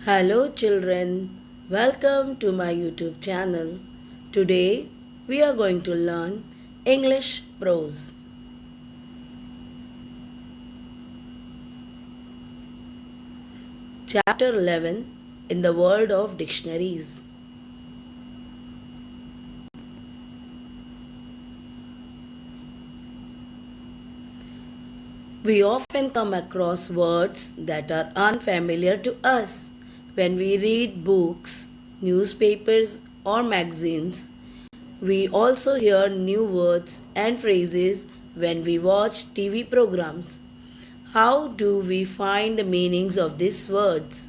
Hello children, welcome to my YouTube channel. Today we are going to learn English prose. Chapter 11 in the world of dictionaries. We often come across words that are unfamiliar to us when we read books, newspapers, or magazines. We also hear new words and phrases when we watch TV programs. How do we find the meanings of these words?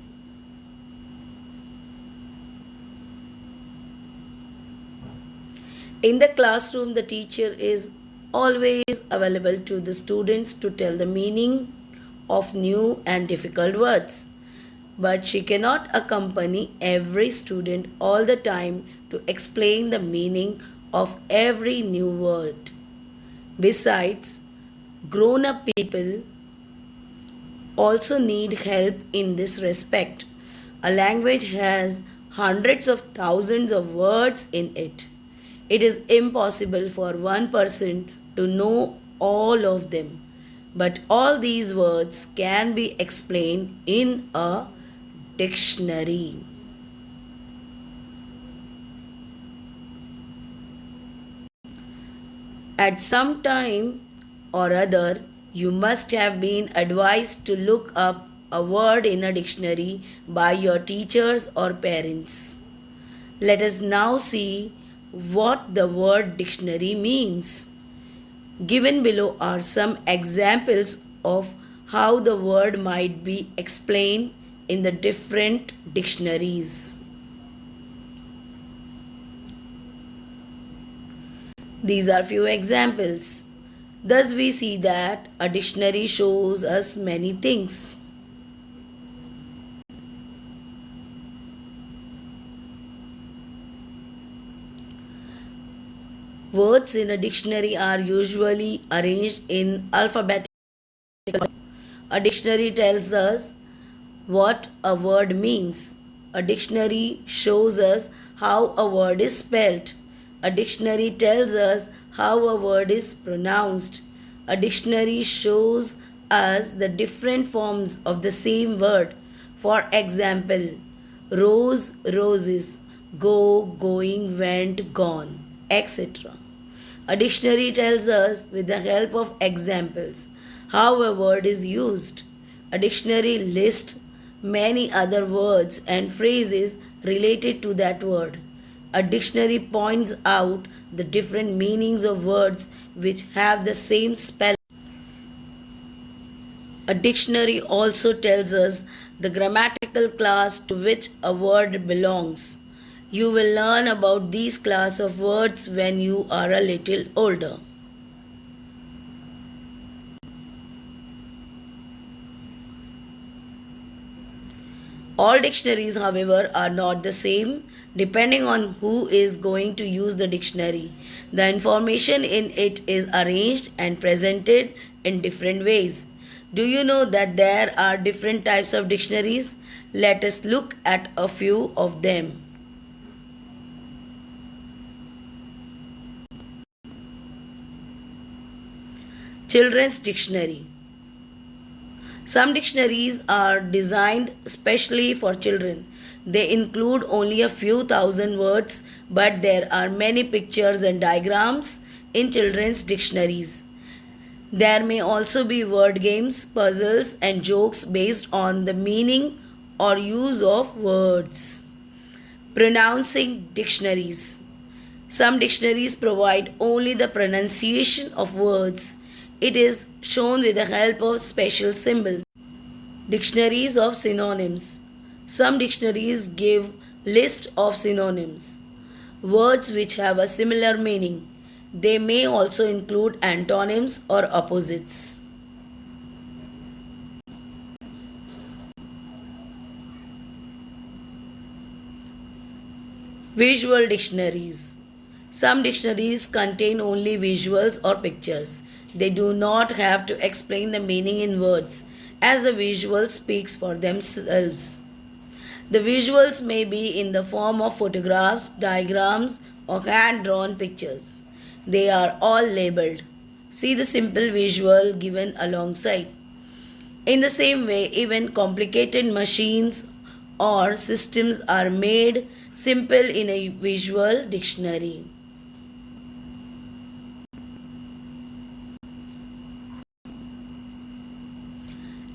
In the classroom, the teacher is always available to the students to tell the meaning of new and difficult words. But she cannot accompany every student all the time to explain the meaning of every new word. Besides, grown up people also need help in this respect. A language has hundreds of thousands of words in it. It is impossible for one person to know all of them. But all these words can be explained in a dictionary. At some time or other, you must have been advised to look up a word in a dictionary by your teachers or parents. Let us now see what the word dictionary means. Given below are some examples of how the word might be explained in the different dictionaries. These are few examples. Thus, we see that a dictionary shows us many things. Words in a dictionary are usually arranged in alphabetical order. A dictionary tells us what a word means. A dictionary shows us how a word is spelled. A dictionary tells us how a word is pronounced. A dictionary shows us the different forms of the same word. For example, rose, roses, go, going, went, gone, etc. A dictionary tells us, with the help of examples, how a word is used. A dictionary lists many other words and phrases related to that word. A dictionary points out the different meanings of words which have the same spelling. A dictionary also tells us the grammatical class to which a word belongs. You will learn about these class of words when you are a little older. All dictionaries, however, are not the same depending on who is going to use the dictionary. The information in it is arranged and presented in different ways. Do you know that there are different types of dictionaries? Let us look at a few of them. Children's Dictionary. Some dictionaries are designed specially for children. They include only a few thousand words, but there are many pictures and diagrams in children's dictionaries. There may also be word games, puzzles, and jokes based on the meaning or use of words. Pronouncing dictionaries. Some dictionaries provide only the pronunciation of words. It is shown with the help of special symbols. Dictionaries of synonyms. Some dictionaries give list of synonyms, words which have a similar meaning. They may also include antonyms or opposites. Visual dictionaries. Some dictionaries contain only visuals or pictures. They do not have to explain the meaning in words, as the visual speaks for themselves. The visuals may be in the form of photographs, diagrams, or hand drawn pictures. They are all labeled. See the simple visual given alongside. In the same way, even complicated machines or systems are made simple in a visual dictionary.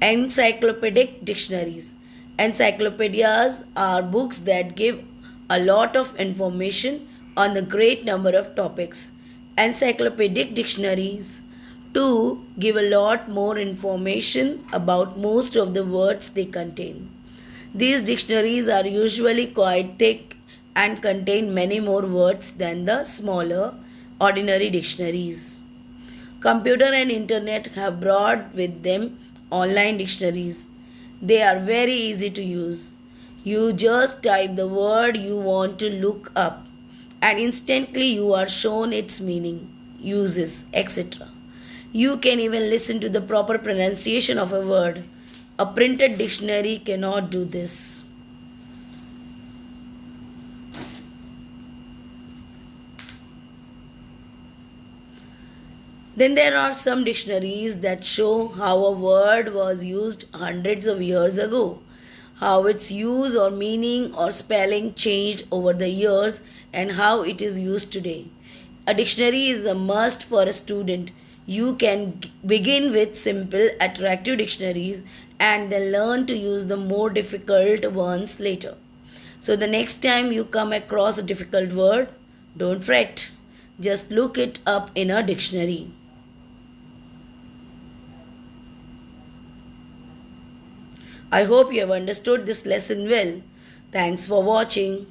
Encyclopedic dictionaries. Encyclopedias are books that give a lot of information on a great number of topics. Encyclopedic dictionaries too give a lot more information about most of the words they contain. These dictionaries are usually quite thick and contain many more words than the smaller ordinary dictionaries. Computer and internet have brought with them online dictionaries. They are very easy to use. You just type the word you want to look up and instantly you are shown its meaning, uses, etc. You can even listen to the proper pronunciation of a word. A printed dictionary cannot do this. Then there are some dictionaries that show how a word was used hundreds of years ago, how its use or meaning or spelling changed over the years, and how it is used today. A dictionary is a must for a student. You can begin with simple, attractive dictionaries and then learn to use the more difficult ones later. So, the next time you come across a difficult word, don't fret. Just look it up in a dictionary. I hope you have understood this lesson well. Thanks for watching.